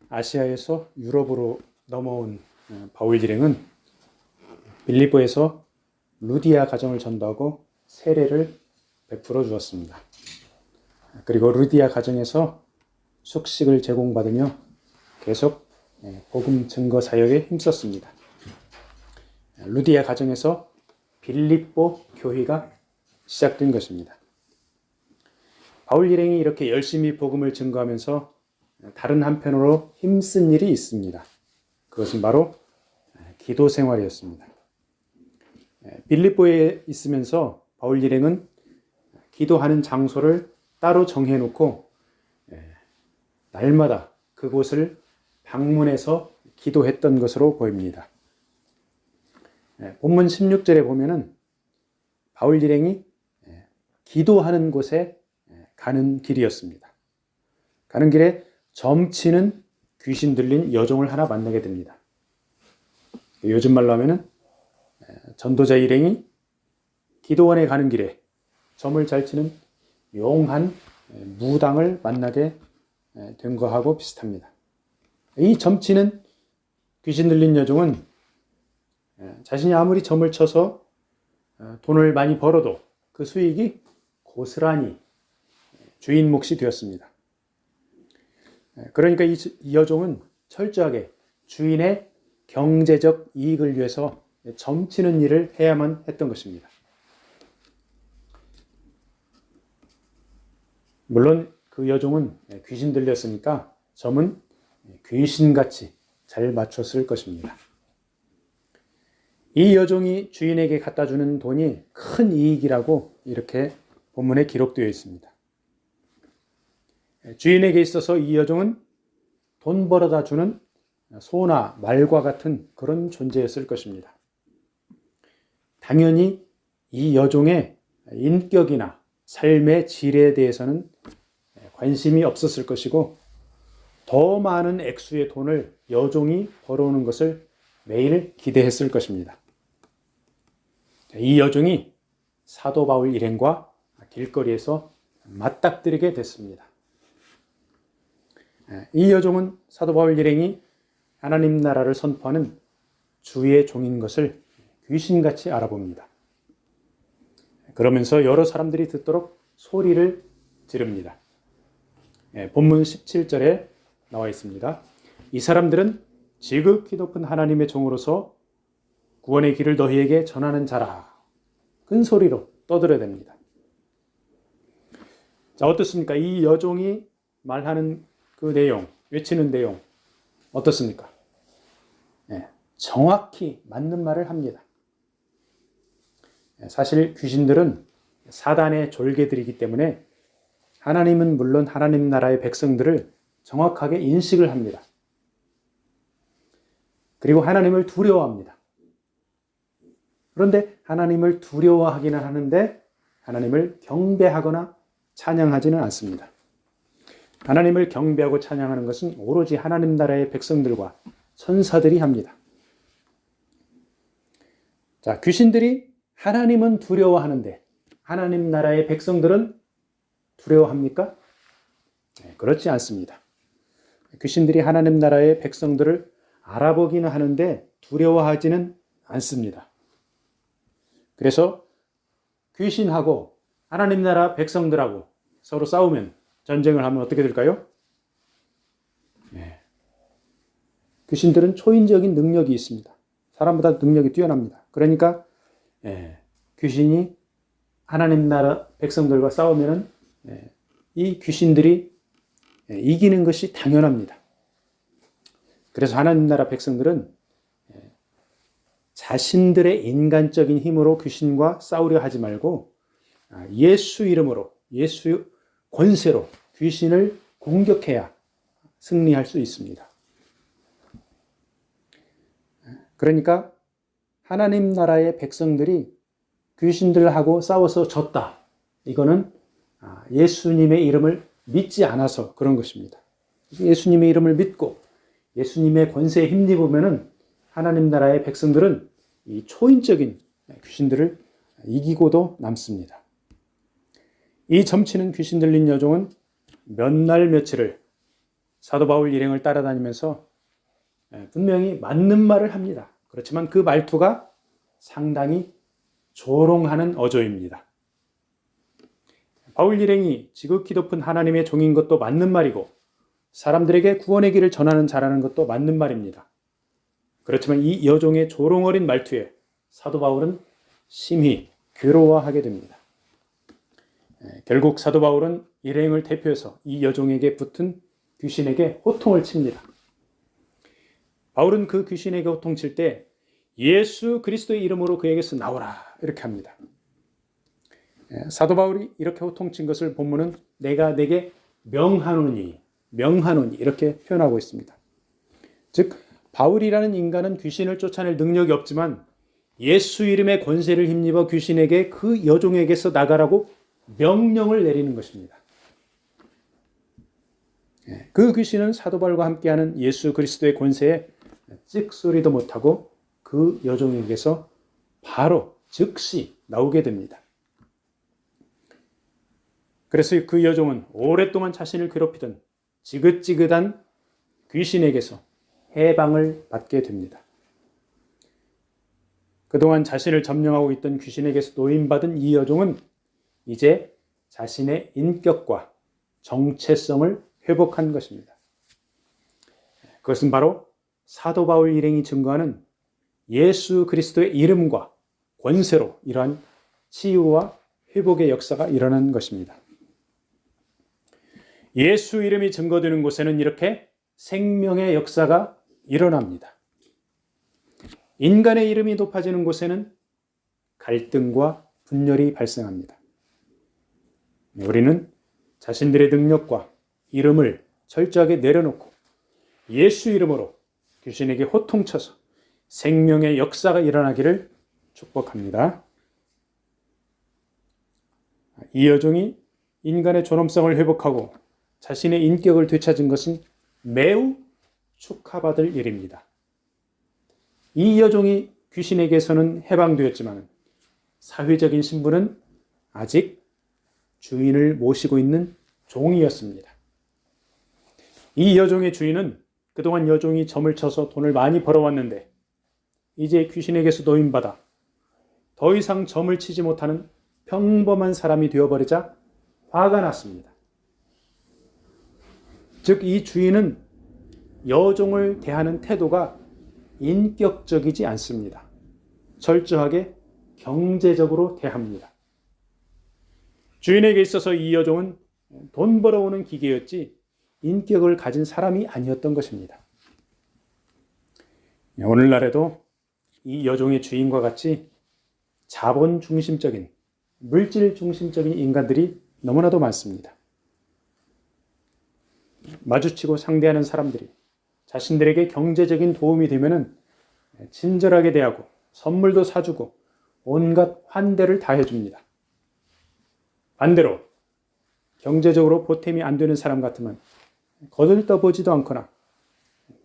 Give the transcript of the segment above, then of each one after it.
아시아에서 유럽으로 넘어온 바울 일행은 빌립보에서 루디아 가정을 전도하고 세례를 베풀어 주었습니다. 그리고 루디아 가정에서 숙식을 제공받으며 계속 복음 증거 사역에 힘썼습니다. 루디아 가정에서 빌립보 교회가 시작된 것입니다. 바울 일행이 이렇게 열심히 복음을 증거하면서 다른 한편으로 힘쓴 일이 있습니다. 그것은 바로 기도 생활이었습니다. 빌립보에 있으면서 바울 일행은 기도하는 장소를 따로 정해놓고 날마다 그곳을 방문해서 기도했던 것으로 보입니다. 본문 16절에 보면은 바울 일행이 기도하는 곳에 가는 길이었습니다. 가는 길에 점치는 귀신 들린 여종을 하나 만나게 됩니다. 요즘 말로 하면은 전도자 일행이 기도원에 가는 길에 점을 잘 치는 용한 무당을 만나게 된 것하고 비슷합니다. 이 점치는 귀신 들린 여종은 자신이 아무리 점을 쳐서 돈을 많이 벌어도 그 수익이 고스란히 주인 몫이 되었습니다. 그러니까 이 여종은 철저하게 주인의 경제적 이익을 위해서 점치는 일을 해야만 했던 것입니다. 물론 그 여종은 귀신 들렸으니까 점은 귀신같이 잘 맞췄을 것입니다. 이 여종이 주인에게 갖다 주는 돈이 큰 이익이라고 이렇게 본문에 기록되어 있습니다. 주인에게 있어서 이 여종은 돈 벌어다 주는 소나 말과 같은 그런 존재였을 것입니다. 당연히 이 여종의 인격이나 삶의 질에 대해서는 관심이 없었을 것이고 더 많은 액수의 돈을 여종이 벌어오는 것을 매일 기대했을 것입니다. 이 여종이 사도 바울 일행과 길거리에서 맞닥뜨리게 됐습니다. 이 여종은 사도 바울 일행이 하나님 나라를 선포하는 주의 종인 것을 귀신같이 알아봅니다. 그러면서 여러 사람들이 듣도록 소리를 지릅니다. 본문 17절에 나와 있습니다. 이 사람들은 지극히 높은 하나님의 종으로서 구원의 길을 너희에게 전하는 자라. 큰 소리로 떠들어댑니다. 자, 어떻습니까? 이 여종이 말하는 그 내용, 외치는 내용 어떻습니까? 정확히 맞는 말을 합니다. 사실 귀신들은 사단의 졸개들이기 때문에 하나님은 물론 하나님 나라의 백성들을 정확하게 인식을 합니다. 그리고 하나님을 두려워합니다. 그런데 하나님을 두려워하기는 하는데 하나님을 경배하거나 찬양하지는 않습니다. 하나님을 경배하고 찬양하는 것은 오로지 하나님 나라의 백성들과 천사들이 합니다. 자, 귀신들이 하나님은 두려워하는데 하나님 나라의 백성들은 두려워합니까? 그렇지 않습니다. 귀신들이 하나님 나라의 백성들을 알아보기는 하는데 두려워하지는 않습니다. 그래서 귀신하고 하나님 나라 백성들하고 서로 싸우면 전쟁을 하면 어떻게 될까요? 귀신들은 초인적인 능력이 있습니다. 사람보다 능력이 뛰어납니다. 그러니까 귀신이 하나님 나라 백성들과 싸우면 이 귀신들이 이기는 것이 당연합니다. 그래서 하나님 나라 백성들은 자신들의 인간적인 힘으로 귀신과 싸우려 하지 말고 예수 이름으로, 예수 권세로 귀신을 공격해야 승리할 수 있습니다. 그러니까 하나님 나라의 백성들이 귀신들하고 싸워서 졌다. 이거는 예수님의 이름을 믿지 않아서 그런 것입니다. 예수님의 이름을 믿고 예수님의 권세에 힘입으면 하나님 나라의 백성들은 이 초인적인 귀신들을 이기고도 남습니다. 이 점치는 귀신 들린 여종은 몇 날 며칠을 사도 바울 일행을 따라다니면서 분명히 맞는 말을 합니다. 그렇지만 그 말투가 상당히 조롱하는 어조입니다. 바울 일행이 지극히 높은 하나님의 종인 것도 맞는 말이고 사람들에게 구원의 길을 전하는 자라는 것도 맞는 말입니다. 그렇지만 이 여종의 조롱 어린 말투에 사도 바울은 심히 괴로워하게 됩니다. 결국 사도 바울은 일행을 대표해서 이 여종에게 붙은 귀신에게 호통을 칩니다. 바울은 그 귀신에게 호통칠 때 예수 그리스도의 이름으로 그에게서 나오라 이렇게 합니다. 사도 바울이 이렇게 호통친 것을 본문은 내가 내게 명하노니 이렇게 표현하고 있습니다. 즉 바울이라는 인간은 귀신을 쫓아낼 능력이 없지만 예수 이름의 권세를 힘입어 귀신에게 그 여종에게서 나가라고 명령을 내리는 것입니다. 그 귀신은 사도 바울과 함께하는 예수 그리스도의 권세에 찍소리도 못하고 그 여종에게서 바로 즉시 나오게 됩니다. 그래서 그 여종은 오랫동안 자신을 괴롭히던 지긋지긋한 귀신에게서 해방을 받게 됩니다. 그동안 자신을 점령하고 있던 귀신에게서 노임받은 이 여종은 이제 자신의 인격과 정체성을 회복한 것입니다. 그것은 바로 사도 바울 일행이 증거하는 예수 그리스도의 이름과 권세로 이러한 치유와 회복의 역사가 일어난 것입니다. 예수 이름이 증거되는 곳에는 이렇게 생명의 역사가 일어납니다. 인간의 이름이 높아지는 곳에는 갈등과 분열이 발생합니다. 우리는 자신들의 능력과 이름을 철저하게 내려놓고 예수 이름으로 귀신에게 호통쳐서 생명의 역사가 일어나기를 축복합니다. 이 여종이 인간의 존엄성을 회복하고 자신의 인격을 되찾은 것은 매우 축하받을 일입니다. 이 여종이 귀신에게서는 해방되었지만 사회적인 신분은 아직 주인을 모시고 있는 종이었습니다. 이 여종의 주인은 그동안 여종이 점을 쳐서 돈을 많이 벌어왔는데 이제 귀신에게서 노임받아 더 이상 점을 치지 못하는 평범한 사람이 되어버리자 화가 났습니다. 즉 이 주인은 여종을 대하는 태도가 인격적이지 않습니다. 철저하게 경제적으로 대합니다. 주인에게 있어서 이 여종은 돈 벌어오는 기계였지 인격을 가진 사람이 아니었던 것입니다. 오늘날에도 이 여종의 주인과 같이 자본 중심적인, 물질 중심적인 인간들이 너무나도 많습니다. 마주치고 상대하는 사람들이 자신들에게 경제적인 도움이 되면은 친절하게 대하고 선물도 사주고 온갖 환대를 다 해줍니다. 반대로 경제적으로 보탬이 안 되는 사람 같으면 거들떠보지도 않거나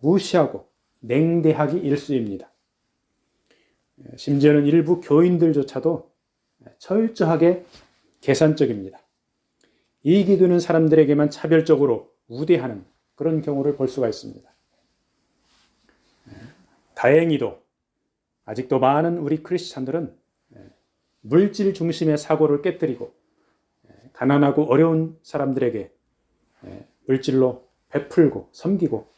무시하고 냉대하기 일쑤입니다. 심지어는 일부 교인들조차도 철저하게 계산적입니다. 이익이 되는 사람들에게만 차별적으로 우대하는 그런 경우를 볼 수가 있습니다. 다행히도 아직도 많은 우리 크리스찬들은 물질 중심의 사고를 깨뜨리고 가난하고 어려운 사람들에게 물질로 베풀고 섬기고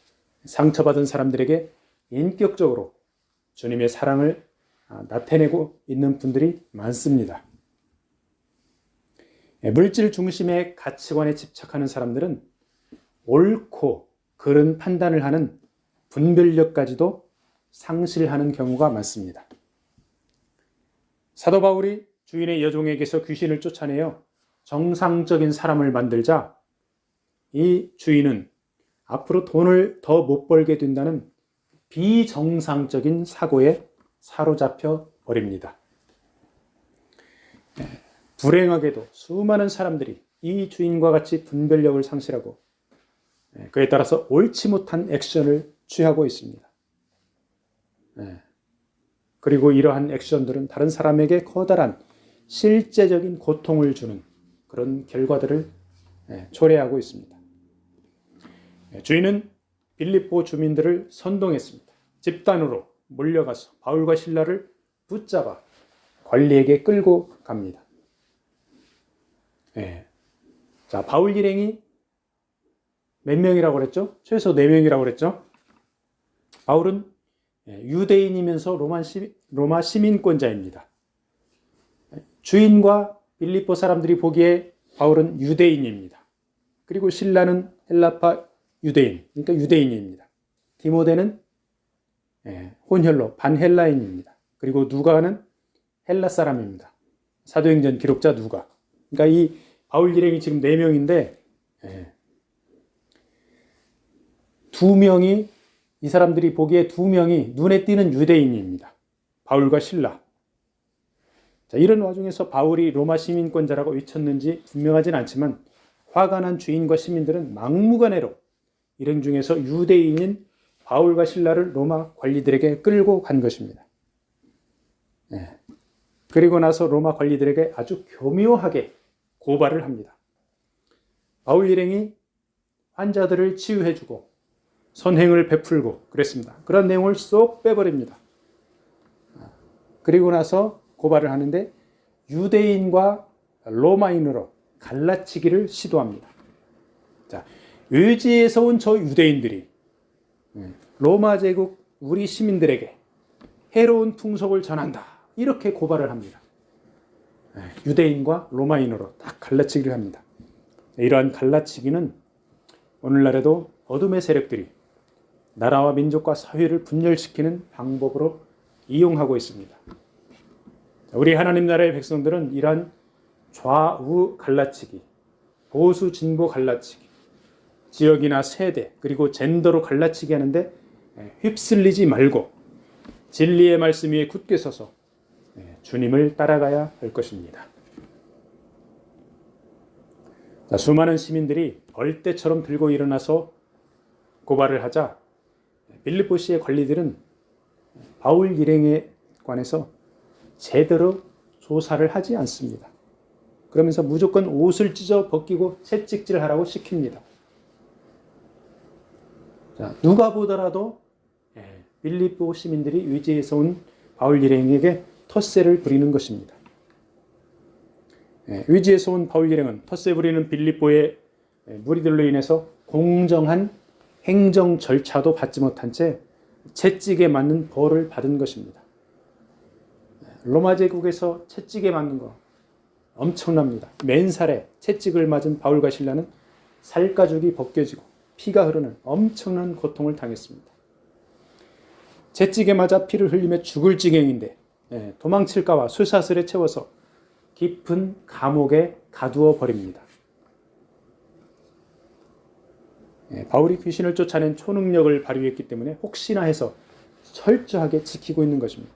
상처받은 사람들에게 인격적으로 주님의 사랑을 나타내고 있는 분들이 많습니다. 물질 중심의 가치관에 집착하는 사람들은 옳고 그른 판단을 하는 분별력까지도 상실하는 경우가 많습니다. 사도 바울이 주인의 여종에게서 귀신을 쫓아내어 정상적인 사람을 만들자 이 주인은 앞으로 돈을 더 못 벌게 된다는 비정상적인 사고에 사로잡혀 버립니다. 불행하게도 수많은 사람들이 이 주인과 같이 분별력을 상실하고 그에 따라서 옳지 못한 액션을 취하고 있습니다. 그리고 이러한 액션들은 다른 사람에게 커다란 실제적인 고통을 주는 그런 결과들을 초래하고 있습니다. 주인은 빌립보 주민들을 선동했습니다. 집단으로 몰려가서 바울과 실라를 붙잡아 관리에게 끌고 갑니다. 자, 바울 일행이 몇 명이라고 그랬죠? 최소 4명이라고 그랬죠? 바울은 유대인이면서 로마 시민권자입니다. 주인과 빌립보 사람들이 보기에 바울은 유대인입니다. 그리고 실라는 헬라파 유대인, 그러니까 유대인입니다. 디모데는 혼혈로 반헬라인입니다. 그리고 누가는 헬라 사람입니다. 사도행전 기록자 누가. 그러니까 이 바울 일행이 지금 4명인데 2명이, 이 사람들이 보기에 2명이 눈에 띄는 유대인입니다. 바울과 실라. 자, 이런 와중에서 바울이 로마 시민권자라고 외쳤는지 분명하진 않지만 화가 난 주인과 시민들은 막무가내로 일행 중에서 유대인인 바울과 실라를 로마 관리들에게 끌고 간 것입니다. 그리고 나서 로마 관리들에게 아주 교묘하게 고발을 합니다. 바울 일행이 환자들을 치유해주고 선행을 베풀고 그랬습니다. 그런 내용을 쏙 빼버립니다. 그리고 나서 고발을 하는데 유대인과 로마인으로 갈라치기를 시도합니다. 자, 외지에서 온 저 유대인들이 로마 제국 우리 시민들에게 해로운 풍속을 전한다. 이렇게 고발을 합니다. 유대인과 로마인으로 딱 갈라치기를 합니다. 이러한 갈라치기는 오늘날에도 어둠의 세력들이 나라와 민족과 사회를 분열시키는 방법으로 이용하고 있습니다. 우리 하나님 나라의 백성들은 이러한 좌우 갈라치기, 보수 진보 갈라치기, 지역이나 세대 그리고 젠더로 갈라치기 하는데 휩쓸리지 말고 진리의 말씀 위에 굳게 서서 주님을 따라가야 할 것입니다. 자, 수많은 시민들이 벌떼처럼 들고 일어나서 고발을 하자 빌립보시의 관리들은 바울 일행에 관해서 제대로 조사를 하지 않습니다. 그러면서 무조건 옷을 찢어 벗기고 채찍질하라고 시킵니다. 자, 누가 보더라도 빌립보 시민들이 위지에서 온 바울 일행에게 텃세를 부리는 것입니다. 위지에서 온 바울 일행은 텃세 부리는 빌립보의 무리들로 인해서 공정한 행정 절차도 받지 못한 채 채찍에 맞는 벌을 받은 것입니다. 로마 제국에서 채찍에 맞는 거 엄청납니다. 맨살에 채찍을 맞은 바울과 실라는 살가죽이 벗겨지고 피가 흐르는 엄청난 고통을 당했습니다. 채찍에 맞아 피를 흘리며 죽을 지경인데 도망칠까봐 쇠사슬에 채워서 깊은 감옥에 가두어 버립니다. 바울이 귀신을 쫓아낸 초능력을 발휘했기 때문에 혹시나 해서 철저하게 지키고 있는 것입니다.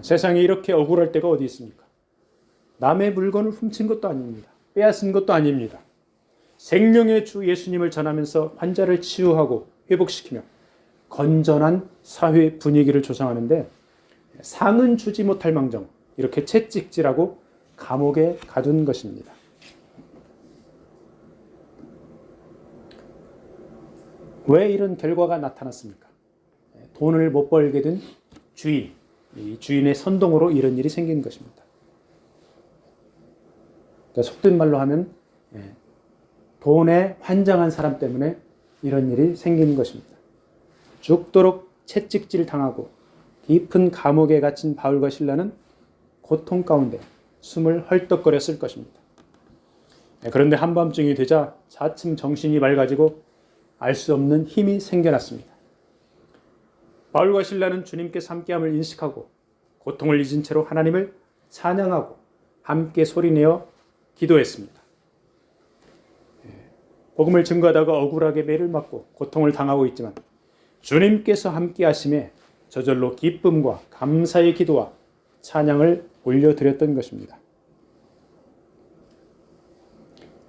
세상에 이렇게 억울할 때가 어디 있습니까? 남의 물건을 훔친 것도 아닙니다. 빼앗은 것도 아닙니다. 생명의 주 예수님을 전하면서 환자를 치유하고 회복시키며 건전한 사회 분위기를 조성하는데 상은 주지 못할 망정 이렇게 채찍질하고 감옥에 가둔 것입니다. 왜 이런 결과가 나타났습니까? 돈을 못 벌게 된 주인, 이 주인의 선동으로 이런 일이 생긴 것입니다. 속된 말로 하면 돈에 환장한 사람 때문에 이런 일이 생긴 것입니다. 죽도록 채찍질 당하고 깊은 감옥에 갇힌 바울과 실라는 고통 가운데 숨을 헐떡거렸을 것입니다. 그런데 한밤중이 되자 차츰 정신이 맑아지고 알 수 없는 힘이 생겨났습니다. 바울과 실라는 주님께서 함께함을 인식하고 고통을 잊은 채로 하나님을 찬양하고 함께 소리내어 기도했습니다. 복음을 증거하다가 억울하게 매를 맞고 고통을 당하고 있지만 주님께서 함께 하심에 저절로 기쁨과 감사의 기도와 찬양을 올려드렸던 것입니다.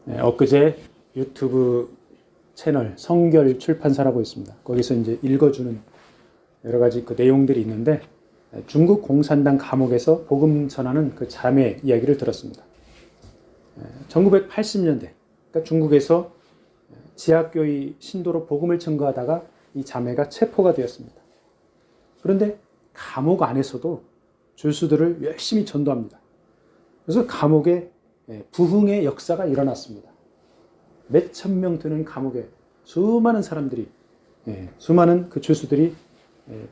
엊그제 유튜브 채널 성결 출판사라고 있습니다. 거기서 이제 읽어주는 여러 가지 그 내용들이 있는데 중국 공산당 감옥에서 복음 전하는 그 자매 이야기를 들었습니다. 1980년대, 그러니까 중국에서 지하교회 신도로 복음을 증거하다가 이 자매가 체포가 되었습니다. 그런데 감옥 안에서도 죄수들을 열심히 전도합니다. 그래서 감옥에 부흥의 역사가 일어났습니다. 몇천 명 되는 감옥에 수많은 사람들이, 수많은 그 죄수들이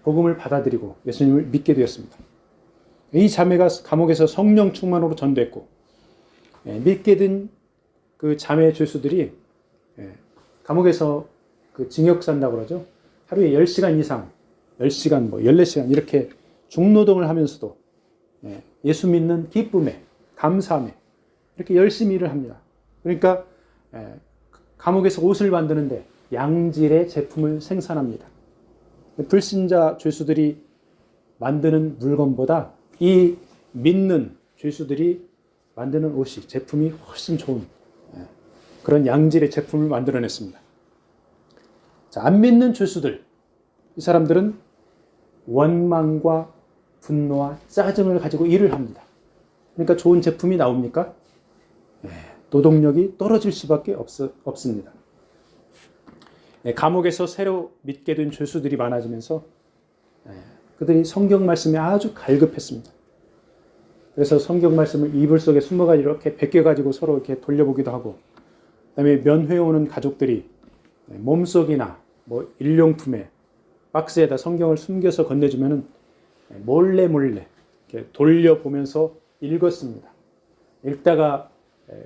복음을 받아들이고 예수님을 믿게 되었습니다. 이 자매가 감옥에서 성령 충만으로 전도했고, 믿게 된 그 자매 죄수들이 감옥에서 그 징역 산다고 그러죠. 하루에 10시간 이상, 10시간, 14시간 이렇게 중노동을 하면서도 예수 믿는 기쁨에, 감사함에 이렇게 열심히 일을 합니다. 그러니까 감옥에서 옷을 만드는데 양질의 제품을 생산합니다. 불신자 죄수들이 만드는 물건보다 이 믿는 죄수들이 만드는 옷이, 제품이 훨씬 좋은 그런 양질의 제품을 만들어냈습니다. 자, 안 믿는 죄수들, 이 사람들은 원망과 분노와 짜증을 가지고 일을 합니다. 그러니까 좋은 제품이 나옵니까? 노동력이 떨어질 수밖에 없습니다. 감옥에서 새로 믿게 된 죄수들이 많아지면서 그들이 성경 말씀에 아주 갈급했습니다. 그래서 성경 말씀을 이불 속에 숨어가지고 이렇게 베껴가지고 서로 이렇게 돌려보기도 하고, 그다음에 면회 오는 가족들이 몸속이나 일용품에 박스에다 성경을 숨겨서 건네주면은 몰래 이렇게 돌려보면서 읽었습니다. 읽다가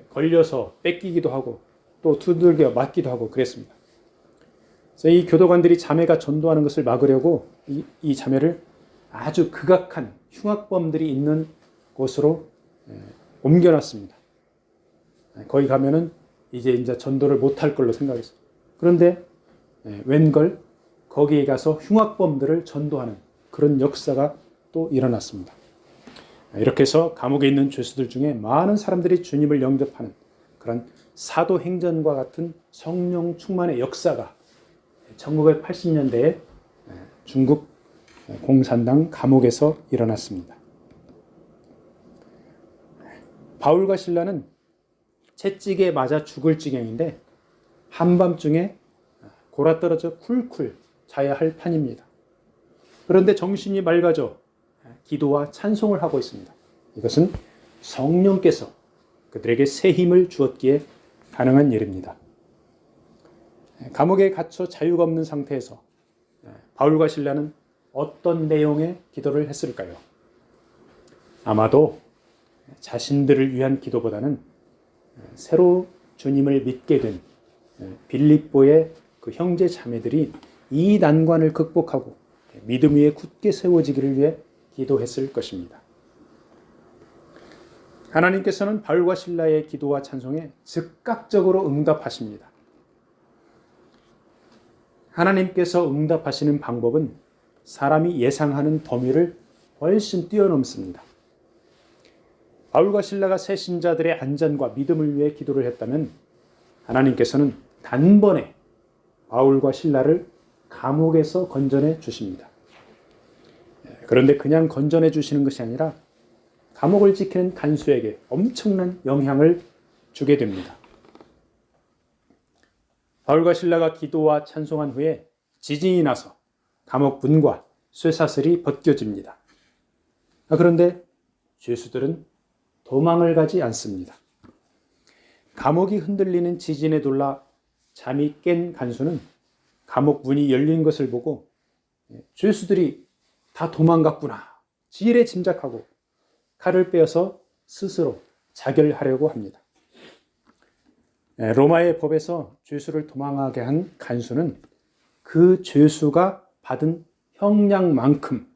걸려서 뺏기기도 하고 또 두들겨 맞기도 하고 그랬습니다. 그래서 이 교도관들이 자매가 전도하는 것을 막으려고 이 자매를 아주 극악한 흉악범들이 있는 곳으로 옮겨놨습니다. 거기 가면은 이제 전도를 못할 걸로 생각했어요. 그런데 웬걸 거기에 가서 흉악범들을 전도하는 그런 역사가 또 일어났습니다. 이렇게 해서 감옥에 있는 죄수들 중에 많은 사람들이 주님을 영접하는 그런 사도행전과 같은 성령 충만의 역사가 1980년대에 중국 공산당 감옥에서 일어났습니다. 바울과 실라는 채찍에 맞아 죽을 지경인데 한밤중에 골아떨어져 쿨쿨 자야 할 판입니다. 그런데 정신이 맑아져 기도와 찬송을 하고 있습니다. 이것은 성령께서 그들에게 새 힘을 주었기에 가능한 일입니다. 감옥에 갇혀 자유가 없는 상태에서 바울과 실라는 어떤 내용의 기도를 했을까요? 아마도 자신들을 위한 기도보다는 새로 주님을 믿게 된 빌립보의 그 형제 자매들이 이 난관을 극복하고 믿음 위에 굳게 세워지기를 위해 기도했을 것입니다. 하나님께서는 바울과 실라의 기도와 찬송에 즉각적으로 응답하십니다. 하나님께서 응답하시는 방법은 사람이 예상하는 범위를 훨씬 뛰어넘습니다. 바울과 실라가 새 신자들의 안전과 믿음을 위해 기도를 했다면 하나님께서는 단번에 바울과 실라를 감옥에서 건져내 주십니다. 그런데 그냥 건져내 주시는 것이 아니라 감옥을 지키는 간수에게 엄청난 영향을 주게 됩니다. 바울과 실라가 기도와 찬송한 후에 지진이 나서 감옥 문과 쇠사슬이 벗겨집니다. 그런데 죄수들은 도망을 가지 않습니다. 감옥이 흔들리는 지진에 놀라 잠이 깬 간수는 감옥 문이 열린 것을 보고 죄수들이 다 도망갔구나 지레 짐작하고 칼을 빼어서 스스로 자결하려고 합니다. 로마의 법에서 죄수를 도망하게 한 간수는 그 죄수가 받은 형량만큼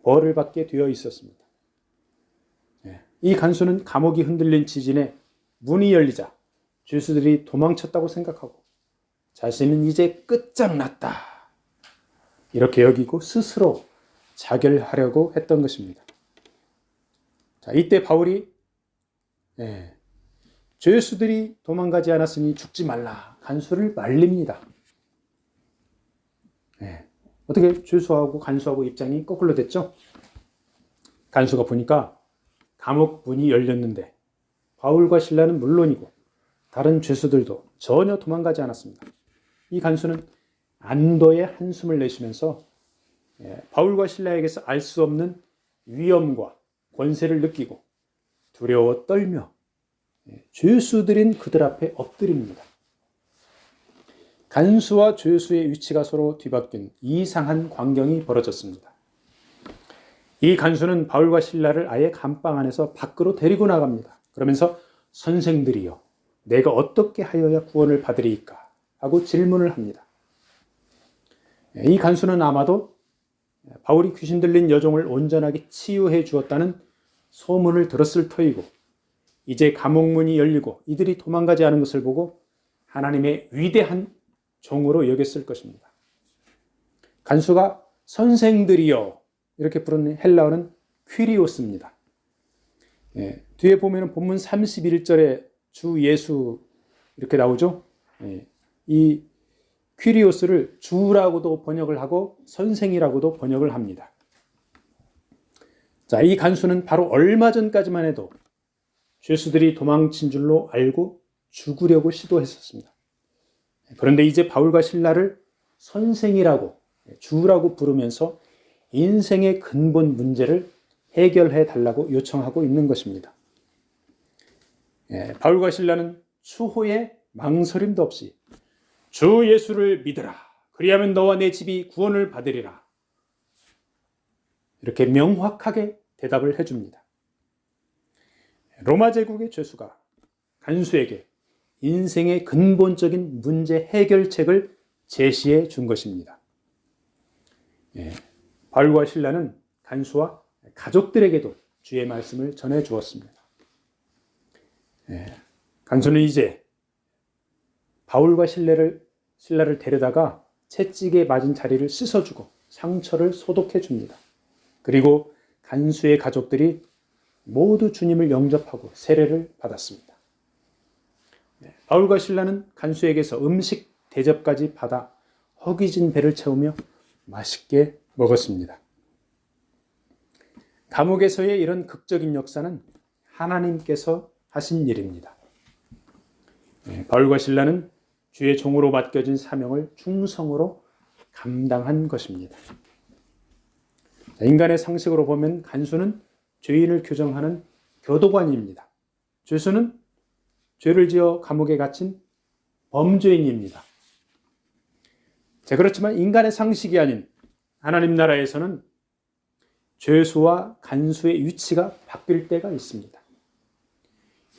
벌을 받게 되어 있었습니다. 이 간수는 감옥이 흔들린 지진에 문이 열리자 죄수들이 도망쳤다고 생각하고 자신은 이제 끝장났다 이렇게 여기고 스스로 자결하려고 했던 것입니다. 자, 이때 바울이 죄수들이 도망가지 않았으니 죽지 말라 간수를 말립니다. 어떻게 죄수하고 간수하고 입장이 거꾸로 됐죠? 간수가 보니까 감옥 문이 열렸는데 바울과 실라는 물론이고 다른 죄수들도 전혀 도망가지 않았습니다. 이 간수는 안도의 한숨을 내쉬면서 바울과 실라에게서 알 수 없는 위엄과 권세를 느끼고 두려워 떨며 죄수들인 그들 앞에 엎드립니다. 간수와 죄수의 위치가 서로 뒤바뀐 이상한 광경이 벌어졌습니다. 이 간수는 바울과 실라를 아예 감방 안에서 밖으로 데리고 나갑니다. 그러면서 선생들이여 내가 어떻게 하여야 구원을 받으리이까 하고 질문을 합니다. 이 간수는 아마도 바울이 귀신 들린 여종을 온전하게 치유해 주었다는 소문을 들었을 터이고 이제 감옥문이 열리고 이들이 도망가지 않은 것을 보고 하나님의 위대한 종으로 여겼을 것입니다. 간수가 선생들이여 이렇게 부르는 헬라어는 퀴리오스입니다. 뒤에 보면 본문 31절에 주 예수 이렇게 나오죠. 이 퀴리오스를 주라고도 번역을 하고 선생이라고도 번역을 합니다. 자, 이 간수는 바로 얼마 전까지만 해도 죄수들이 도망친 줄로 알고 죽으려고 시도했었습니다. 그런데 이제 바울과 실라를 선생이라고 주라고 부르면서 인생의 근본 문제를 해결해 달라고 요청하고 있는 것입니다. 바울과 실라는 추호의 망설임도 없이 주 예수를 믿으라. 그리하면 너와 내 집이 구원을 받으리라. 이렇게 명확하게 대답을 해줍니다. 로마 제국의 죄수가 간수에게 인생의 근본적인 문제 해결책을 제시해 준 것입니다. 바울과 실라는 간수와 가족들에게도 주의 말씀을 전해 주었습니다. 간수는 이제 바울과 실라를 데려다가 채찍에 맞은 자리를 씻어주고 상처를 소독해 줍니다. 그리고 간수의 가족들이 모두 주님을 영접하고 세례를 받았습니다. 바울과 실라는 간수에게서 음식 대접까지 받아 허기진 배를 채우며 맛있게 먹었습니다. 감옥에서의 이런 극적인 역사는 하나님께서 하신 일입니다. 바울과 실라는 주의 종으로 맡겨진 사명을 충성으로 감당한 것입니다. 인간의 상식으로 보면 간수는 죄인을 규정하는 교도관입니다. 죄수는 죄를 지어 감옥에 갇힌 범죄인입니다. 그렇지만 인간의 상식이 아닌 하나님 나라에서는 죄수와 간수의 위치가 바뀔 때가 있습니다.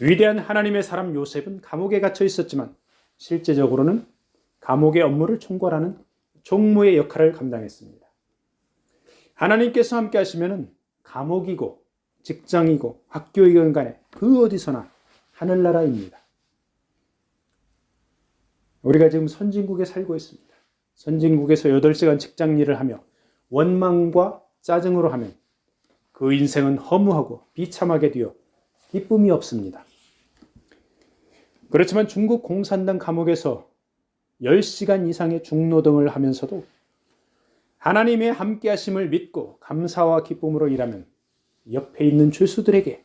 위대한 하나님의 사람 요셉은 감옥에 갇혀 있었지만 실제적으로는 감옥의 업무를 총괄하는 총무의 역할을 감당했습니다. 하나님께서 함께 하시면 감옥이고 직장이고 학교이건 간에 그 어디서나 하늘나라입니다. 우리가 지금 선진국에 살고 있습니다. 선진국에서 8시간 직장 일을 하며 원망과 짜증으로 하면 그 인생은 허무하고 비참하게 되어 기쁨이 없습니다. 그렇지만 중국 공산당 감옥에서 10시간 이상의 중노동을 하면서도 하나님의 함께하심을 믿고 감사와 기쁨으로 일하면 옆에 있는 죄수들에게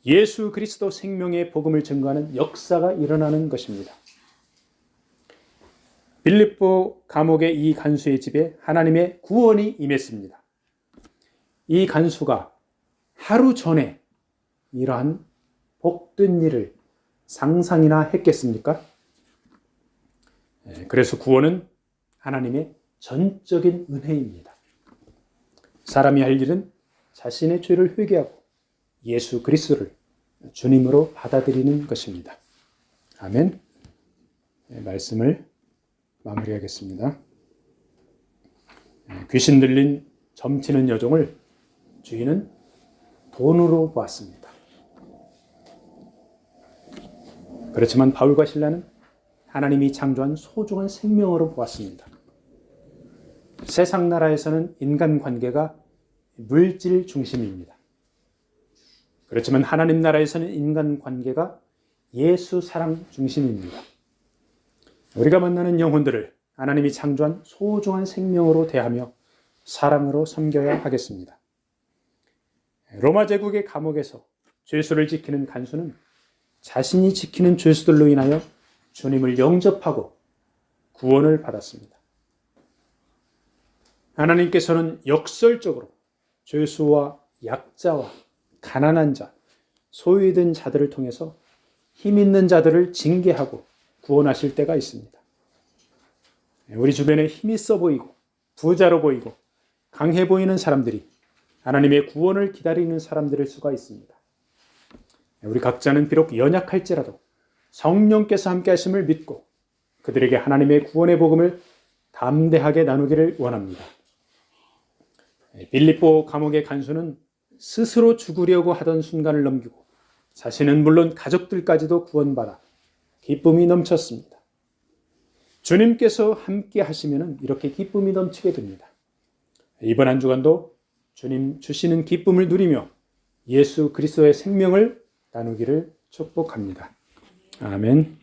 예수 그리스도 생명의 복음을 증거하는 역사가 일어나는 것입니다. 빌립보 감옥의 이 간수의 집에 하나님의 구원이 임했습니다. 이 간수가 하루 전에 이러한 복된 일을 상상이나 했겠습니까? 그래서 구원은 하나님의 전적인 은혜입니다. 사람이 할 일은 자신의 죄를 회개하고 예수 그리스도를 주님으로 받아들이는 것입니다. 아멘. 말씀을 마무리하겠습니다. 귀신 들린 점치는 여종을 주인은 돈으로 보았습니다. 그렇지만 바울과 실라는 하나님이 창조한 소중한 생명으로 보았습니다. 세상 나라에서는 인간관계가 물질 중심입니다. 그렇지만 하나님 나라에서는 인간관계가 예수 사랑 중심입니다. 우리가 만나는 영혼들을 하나님이 창조한 소중한 생명으로 대하며 사랑으로 섬겨야 하겠습니다. 로마 제국의 감옥에서 죄수를 지키는 간수는 자신이 지키는 죄수들로 인하여 주님을 영접하고 구원을 받았습니다. 하나님께서는 역설적으로 죄수와 약자와 가난한 자, 소외된 자들을 통해서 힘 있는 자들을 징계하고 구원하실 때가 있습니다. 우리 주변에 힘 있어 보이고 부자로 보이고 강해 보이는 사람들이 하나님의 구원을 기다리는 사람들일 수가 있습니다. 우리 각자는 비록 연약할지라도 성령께서 함께 하심을 믿고 그들에게 하나님의 구원의 복음을 담대하게 나누기를 원합니다. 빌립보 감옥의 간수는 스스로 죽으려고 하던 순간을 넘기고 자신은 물론 가족들까지도 구원받아 기쁨이 넘쳤습니다. 주님께서 함께 하시면 이렇게 기쁨이 넘치게 됩니다. 이번 한 주간도 주님 주시는 기쁨을 누리며 예수 그리스도의 생명을 나누기를 축복합니다. 아멘.